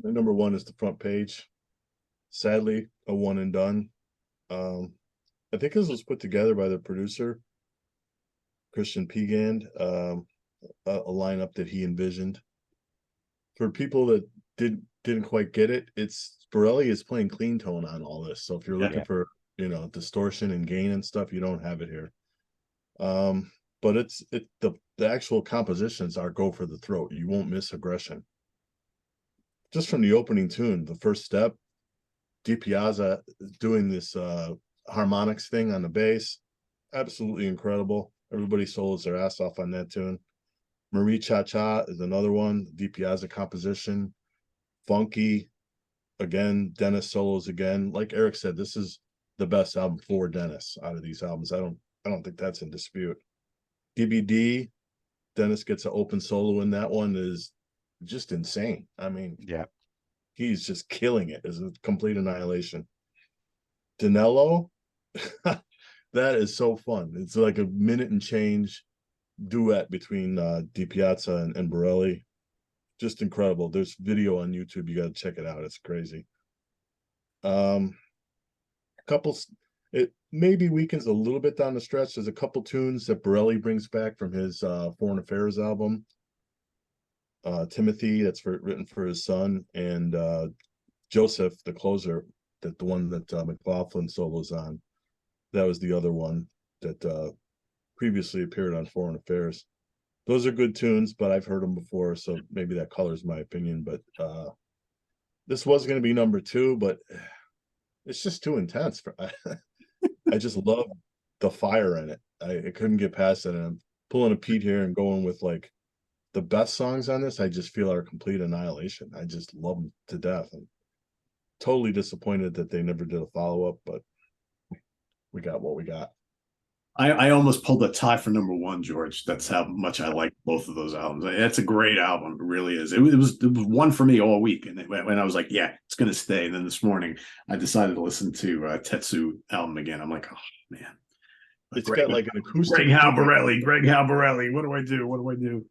My number 1 is the front page. Sadly, a one and done. I think this was put together by the producer, Christian Pegand, a lineup that he envisioned. For people that didn't quite get it, Borelli is playing clean tone on all this. So if you're looking for, you know, distortion and gain and stuff, you don't have it here. But the actual compositions are go for the throat. You won't miss aggression. Just from the opening tune, the first step, DiPiazza doing this harmonics thing on the bass, absolutely incredible. Everybody solos their ass off on that tune. Marie Cha Cha is another one, DiPiazza composition, funky. Again, Dennis solos again. Like Eric said, this is the best album for Dennis out of these albums. I don't think that's in dispute. DBD, Dennis gets an open solo in that one, is just insane. I mean, yeah. He's just killing it. It's a complete annihilation. Danello, that is so fun. It's like a minute and change duet between DiPiazza and Borelli. Just incredible. There's video on YouTube. You got to check it out. It's crazy. It maybe weakens a little bit down the stretch. There's a couple tunes that Borelli brings back from his Foreign Affairs album. Timothy, that's written for his son, and Joseph, the closer, that the one that McLaughlin solos on, that was the other one that previously appeared on Foreign Affairs. Those are good tunes, but I've heard them before, so maybe that colors my opinion. But this was going to be number 2, but it's just too intense. I just love the fire in it. I couldn't get past it. And I'm pulling a Pete here and going with like the best songs on this. I just feel are complete annihilation. I just love them to death. And totally disappointed that they never did a follow-up, but we got what we got. I almost pulled a tie for number 1, George. That's how much I like both of those albums. It's a great album. It really is. It was one for me all week. And when I was like, yeah, it's going to stay. And then this morning I decided to listen to Tetsuo album again. I'm like, oh man. It's got like an acoustic. Greg Halborelli. What do I do?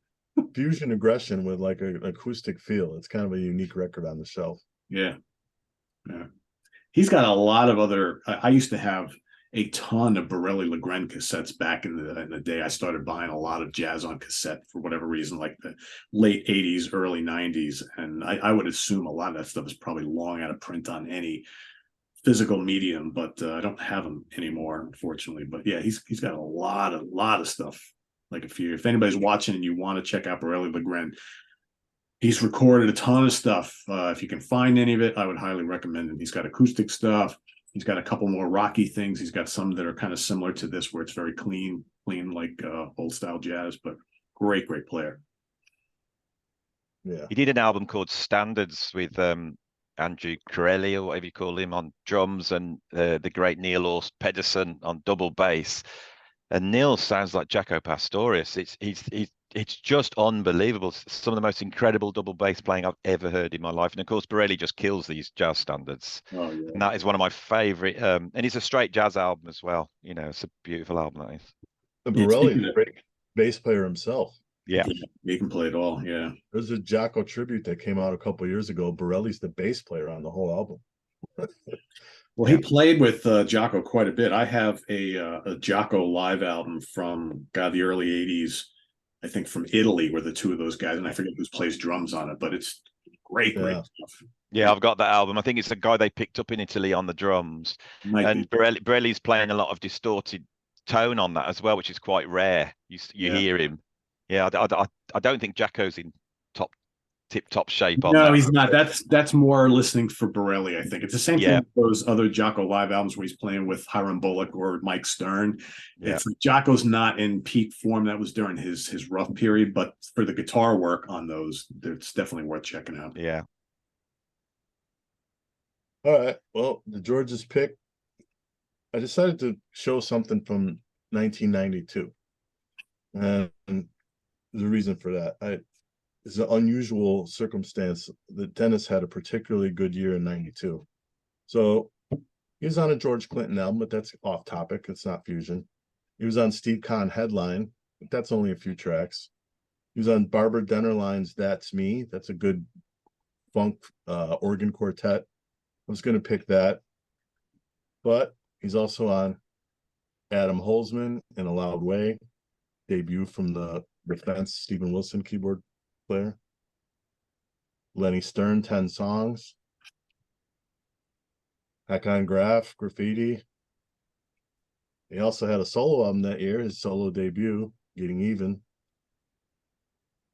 Fusion aggression with like an acoustic feel. It's kind of a unique record on the shelf. Yeah. He's got a lot of other. I used to have a ton of Borelli Legren cassettes back in the day. I started buying a lot of jazz on cassette for whatever reason, like the late 80s, early 90s. And I would assume a lot of that stuff is probably long out of print on any physical medium, but I don't have them anymore, unfortunately. But yeah, he's got a lot of stuff. Like if anybody's watching and you want to check out Borelli Legren, he's recorded a ton of stuff. If you can find any of it, I would highly recommend it. He's got acoustic stuff. He's got a couple more rocky things. He's got some that are kind of similar to this, where it's very clean like old style jazz, but great player. Yeah. He did an album called Standards with Andrew Corelli, or whatever you call him, on drums, and the great Neil Horst Pedersen on double bass. And Neil sounds like Jaco Pastorius. It's just unbelievable. Some of the most incredible double bass playing I've ever heard in my life. And of course, Borelli just kills these jazz standards. Oh, yeah. And that is one of my favorite. And it's a straight jazz album as well. You know, it's a beautiful album, that is. And Borelli is a great bass player himself. Yeah. He can play it all. Yeah. There's a Jaco tribute that came out a couple of years ago. Borelli's the bass player on the whole album. Well, he played with Jaco quite a bit. I have a Jaco live album from the early 80s, I think from Italy, where the two of those guys, and I forget who plays drums on it, but it's great stuff. Yeah, I've got that album. I think it's the guy they picked up in Italy on the drums. And Borelli's playing a lot of distorted tone on that as well, which is quite rare. You hear him. Yeah, I don't think Jaco's in tip-top shape on that. No, he's not. That's more listening for Borelli, I think. It's the same thing with those other Jaco live albums where he's playing with Hiram Bullock or Mike Stern. It's Jaco's not in peak form. That was during his rough period, but for the guitar work on those, it's definitely worth checking out. Yeah. All right. Well, the George's pick. I decided to show something from 1992. And there's a reason for that. It's an unusual circumstance that Dennis had a particularly good year in 92. So he was on a George Clinton album, but that's off topic. It's not fusion. He was on Steve Kahn Headline, but that's only a few tracks. He was on Barbara Dennerlein's That's Me. That's a good funk organ quartet. I was going to pick that. But he's also on Adam Holzman in A Loud Way, debut from the Defense, Stephen Wilson keyboard player. Lenny Stern, 10 songs. Hakon Graf, Graffiti. He also had a solo album that year, his solo debut, Getting Even.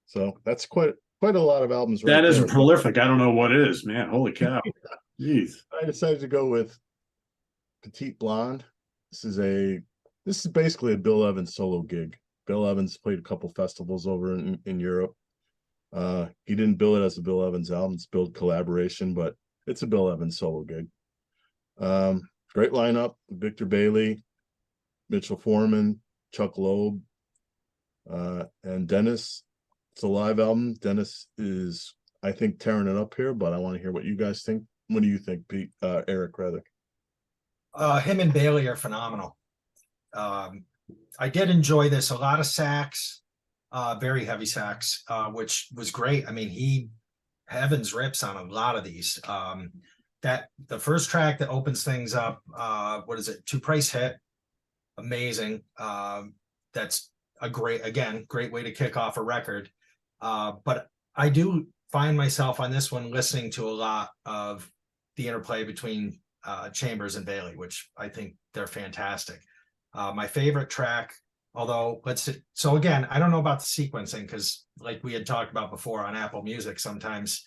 So that's quite a lot of albums. That is prolific. I don't know what it is, man. Holy cow. Jeez. I decided to go with Petite Blonde. This is basically a Bill Evans solo gig. Bill Evans played a couple festivals over in Europe. He didn't bill it as a Bill Evans album. It's billed collaboration, but it's a Bill Evans solo gig. Great lineup: Victor Bailey, Mitchell Foreman, Chuck Loeb, and Dennis. It's a live album. Dennis is, I think, tearing it up here, but I want to hear what you guys think. What do you think, Pete? Eric, rather. Him and Bailey are phenomenal. I did enjoy this. A lot of sax, very heavy sax, which was great. I mean, Evans rips on a lot of these. That the first track that opens things up, what is it? Two Price Hit, amazing. That's a great way to kick off a record. But I do find myself on this one listening to a lot of the interplay between Chambers and Bailey, which I think they're fantastic. My favorite track, although so again, I don't know about the sequencing, because like we had talked about before on Apple Music, sometimes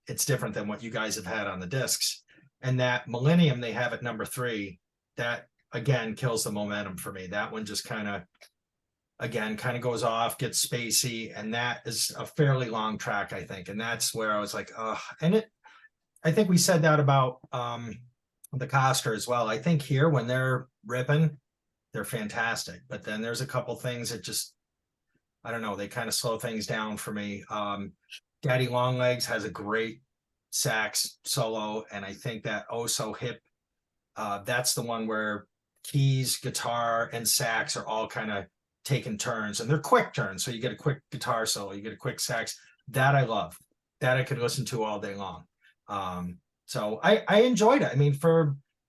it's different than what you guys have had on the discs. And that Millennium they have at number 3, that again kills the momentum for me. That one just kind of goes off, gets spacey, and that is a fairly long track, I think. And that's where I was like, and I think we said that about the Coster as well. I think here when they're ripping, they're fantastic. But then there's a couple things that just, I don't know, they kind of slow things down for me. Daddy Longlegs has a great sax solo, and I think that Oh So Hip, that's the one where keys, guitar, and sax are all kind of taking turns, and they're quick turns. So you get a quick guitar solo, you get a quick sax. That I love. That I could listen to all day long. So I enjoyed it. I mean,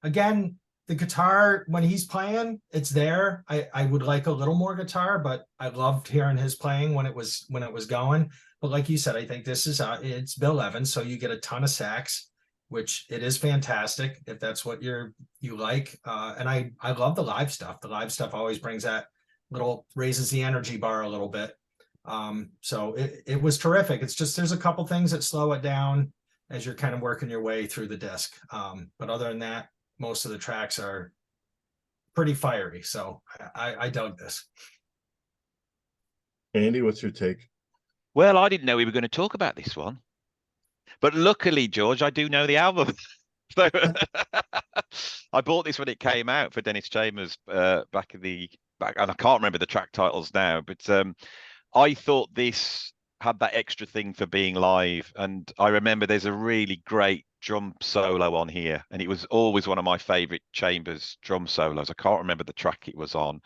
again, the guitar, when he's playing, it's there. I would like a little more guitar, but I loved hearing his playing when it was going. But like you said, I think this is it's Bill Evans, so you get a ton of sax, which it is fantastic if that's what you like. And I love the live stuff. The live stuff always brings that raises the energy bar a little bit. So it was terrific. It's just there's a couple things that slow it down as you're kind of working your way through the disc. But other than that, most of the tracks are pretty fiery. So I dug this. Andy, what's your take? Well, I didn't know we were going to talk about this one, but luckily, George, I do know the album. So I bought this when it came out for Dennis Chambers back, and I can't remember the track titles now, but I thought this had that extra thing for being live. And I remember there's a really great drum solo on here, and it was always one of my favorite Chambers drum solos. I can't remember the track it was on.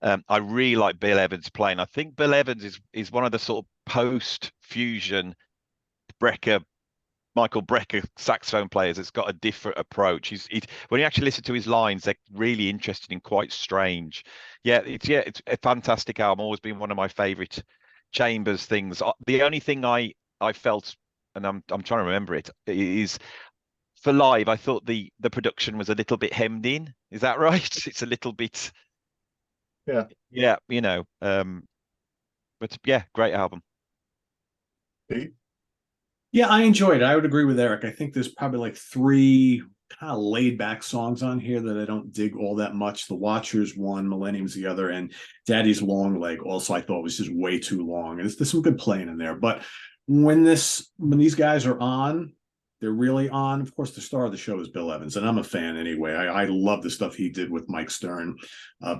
I really like Bill Evans playing. I think Bill Evans is one of the sort of post-fusion Michael Brecker saxophone players that's got a different approach. When you actually listen to his lines, they're really interesting and quite strange. It's a fantastic album. Always been one of my favorite Chambers things. The only thing I felt, and I'm trying to remember it, is for live, I thought the production was a little bit hemmed in. Is that right? It's a little bit. Yeah. But yeah, great album. Pete? Yeah, I enjoyed it. I would agree with Eric. I think there's probably like 3 kind of laid back songs on here that I don't dig all that much. The Watchers one, Millennium's the other, and Daddy's Long Leg also I thought was just way too long. And there's some good playing in there. But when these guys are on, they're really on. Of course, the star of the show is Bill Evans, and I'm a fan anyway. I love the stuff he did with Mike Stern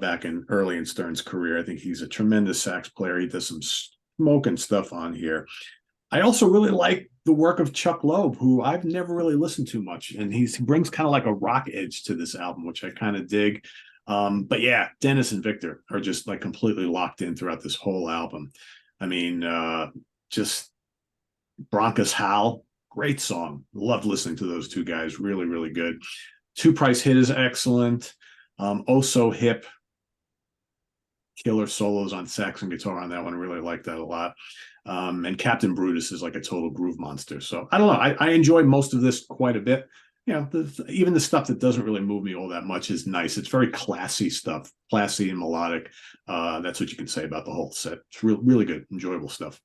back early in Stern's career. I think he's a tremendous sax player. He does some smoking stuff on here. I also really like the work of Chuck Loeb, who I've never really listened to much, and he brings kind of like a rock edge to this album, which I kind of dig. But yeah, Dennis and Victor are just like completely locked in throughout this whole album. I mean, just Broncos Howl, great song. Love listening to those two guys. Really, really good. Two Price Hit is excellent. Oh So Hip, killer solos on sax and guitar on that one. I really like that a lot. And Captain Brutus is like a total groove monster. So I don't know. I enjoy most of this quite a bit. Even the stuff that doesn't really move me all that much is nice. It's very classy stuff, classy and melodic. That's what you can say about the whole set. It's really good, enjoyable stuff.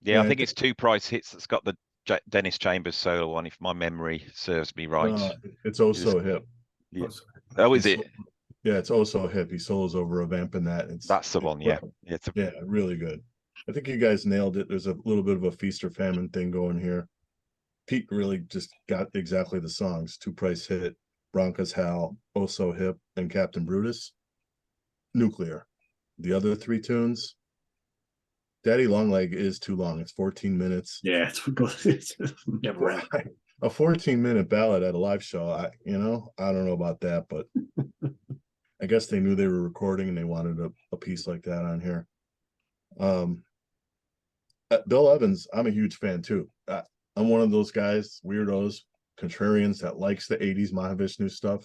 Yeah, I think it's Two Price Hits that's got the Dennis Chambers solo on, if my memory serves me right. It's Also Hip. Yeah. Oh, is it? Yeah, it's Also Hip. He solos over a vamp in that. That's the one, yeah. Yeah, really good. I think you guys nailed it. There's a little bit of a feast or famine thing going here. Pete really just got exactly the songs. Two Price Hit, Broncos Howl, Oh So Hip, and Captain Brutus. Nuclear. The other 3 tunes, Daddy Longleg is too long. It's 14 minutes. Yeah, it's never end. A 14-minute ballad at a live show. I don't know about that, but I guess they knew they were recording and they wanted a piece like that on here. Bill Evans, I'm a huge fan too. I'm one of those guys, weirdos, contrarians that likes the 80s Mahavishnu stuff,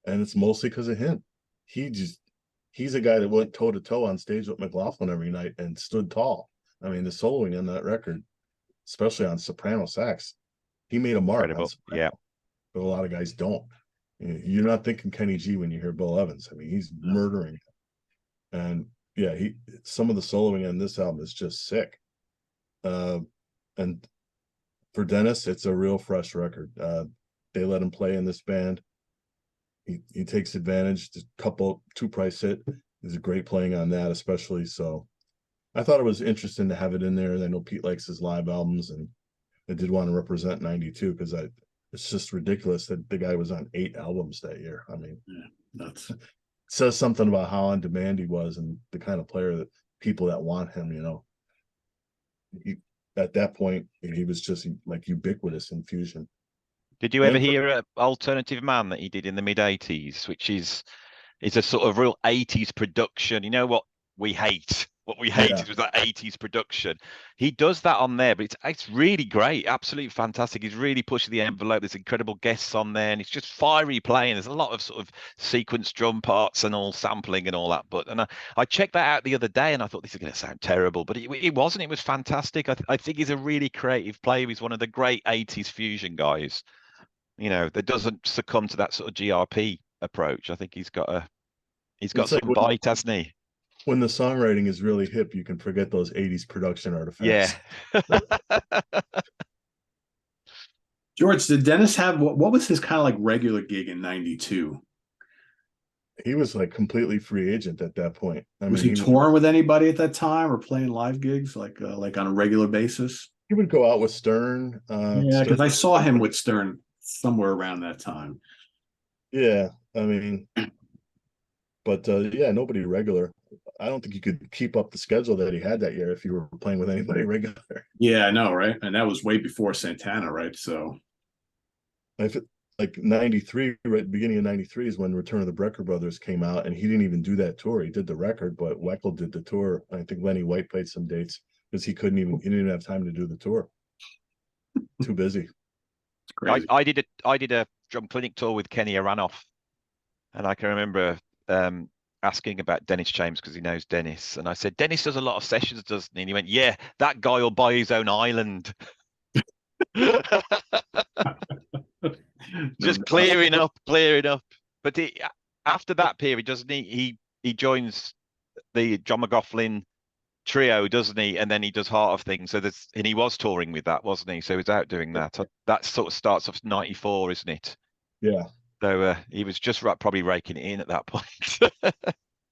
and it's mostly because of him. He's a guy that went toe to toe on stage with McLaughlin every night and stood tall. I mean, the soloing on that record, especially on soprano sax, he made a mark. Incredible. Yeah. but a lot of guys don't. You're not thinking Kenny G when you hear Bill Evans. I mean, he's murdering. And yeah, some of the soloing on this album is just sick. And for Dennis, it's a real fresh record. They let him play in this band. He takes advantage. The two price hit is a great playing on that, especially. So I thought it was interesting to have it in there. And I know Pete likes his live albums, and I did want to represent 92 because it's just ridiculous that the guy was on 8 albums that year. I mean, that's says something about how on demand he was and the kind of player that people that want him, at that point, he was just like ubiquitous in fusion. Did you ever hear Alternative Man that he did in the mid-80s, which is a sort of real 80s production? You know what we hate? What we hated was that 80s production. He does that on there, but it's really great, absolutely fantastic. He's really pushing the envelope. There's incredible guests on there, and it's just fiery playing. There's a lot of sort of sequence drum parts and all sampling and all that. But I checked that out the other day, and I thought this is going to sound terrible, but it wasn't. It was fantastic. I think he's a really creative player. He's one of the great 80s fusion guys, that doesn't succumb to that sort of GRP approach. I think he's got some bite, hasn't he? When the songwriting is really hip, you can forget those 80s production artifacts. Yeah. George, did Dennis have what was his kind of like regular gig in 92? He was like completely free agent at that point. Was he touring with anybody at that time or playing live gigs like on a regular basis? He would go out with Stern. Yeah, because I saw him with Stern somewhere around that time. Yeah, I mean, but yeah, nobody regular. I don't think you could keep up the schedule that he had that year if you were playing with anybody regular. Yeah, I know, right? And that was way before Santana, right? So, like 93, right, beginning of 93 is when Return of the Brecker Brothers came out, and he didn't even do that tour. He did the record, but Weckl did the tour. I think Lenny White played some dates because he didn't even have time to do the tour. Too busy. I did a drum clinic tour with Kenny Aranoff, and I can remember asking about Dennis James because he knows Dennis, and I said, Dennis does a lot of sessions, doesn't he? And he went, yeah, that guy will buy his own island. Just clearing up. But after that period, doesn't he? He joins the John McLaughlin trio, doesn't he? And then he does Heart of Things. And he was touring with that, wasn't he? So he was out doing that. That sort of starts off 94, isn't it? Yeah. So he was just probably raking it in at that point.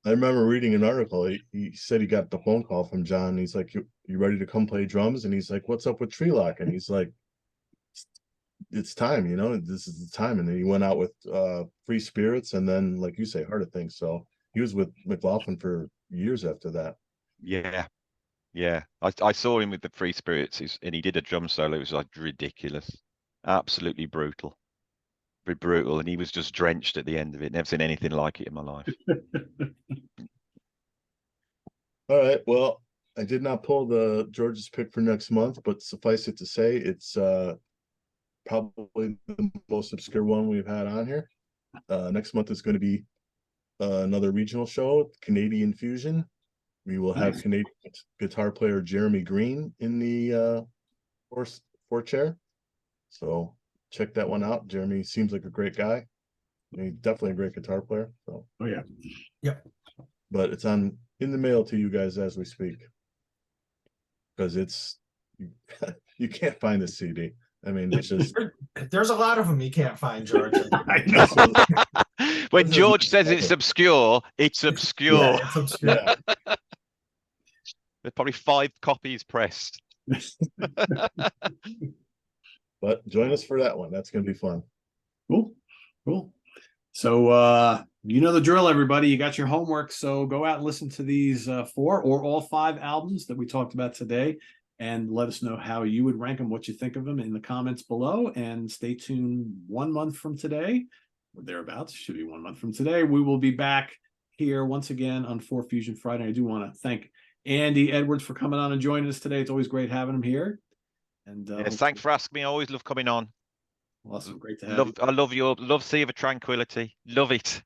I remember reading an article. He said he got the phone call from John. He's like, you ready to come play drums? And he's like, what's up with Treelock? And he's like, it's time, this is the time. And then he went out with Free Spirits, and then, like you say, Heart of Things. So he was with McLaughlin for years after that. Yeah. I saw him with the Free Spirits, and he did a drum solo. It was like ridiculous, absolutely brutal. Very brutal, and he was just drenched at the end of it. Never seen anything like it in my life. All right, well, I did not pull the George's pick for next month, but suffice it to say, it's probably the most obscure one we've had on here. Next month is going to be another regional show, Canadian Fusion. We will have Canadian guitar player Jeremy Green in the fourth chair. So check that one out. Jeremy seems like a great guy. He's definitely a great guitar player. So Yep. But it's in the mail to you guys as we speak, because you can't find the CD. I mean, it's just there's a lot of them you can't find, George. When George says it's obscure, it's obscure. Yeah, it's obscure. Yeah. There's probably 5 copies pressed. But join us for that one. That's going to be fun. Cool. So you know the drill, everybody. You got your homework. So go out and listen to these 4 or all 5 albums that we talked about today, and let us know how you would rank them, what you think of them in the comments below. And stay tuned 1 month from today, or thereabouts. Should be 1 month from today. We will be back here once again on 4Fusion Friday. I do want to thank Andy Edwards for coming on and joining us today. It's always great having him here. And yes, thanks for asking me. I always love coming on. Awesome, great to have you. I love Sea of Tranquility. Love it.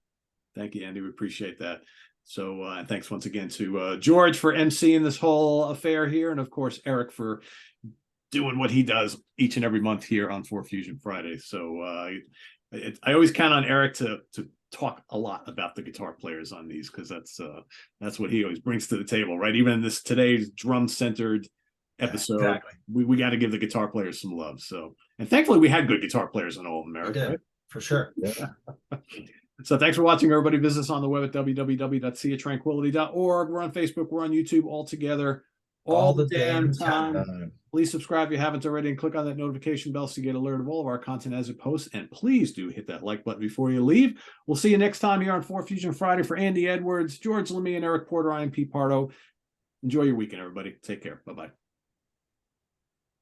Thank you, Andy. We appreciate that. So thanks once again to George for emceeing this whole affair here, and of course Eric for doing what he does each and every month here on 4Fusion Friday. So I always count on Eric to talk a lot about the guitar players on these, because that's what he always brings to the table, right? Even in this today's drum-centered episode, exactly. we got to give the guitar players some love. So, and thankfully we had good guitar players in all of America, right? For sure. Yeah. So thanks for watching, everybody. Visit us on the web at www.seatranquility.org. We're on Facebook, we're on YouTube, all together, all the damn time. Please subscribe if you haven't already, and click on that notification bell so you get alert of all of our content as it posts. And please do hit that like button before you leave. We'll see you next time here on 4Fusion Friday. For Andy Edwards, George Lamie, and Eric Porter, I am Pete Pardo. Enjoy your weekend, everybody. Take care. Bye-bye.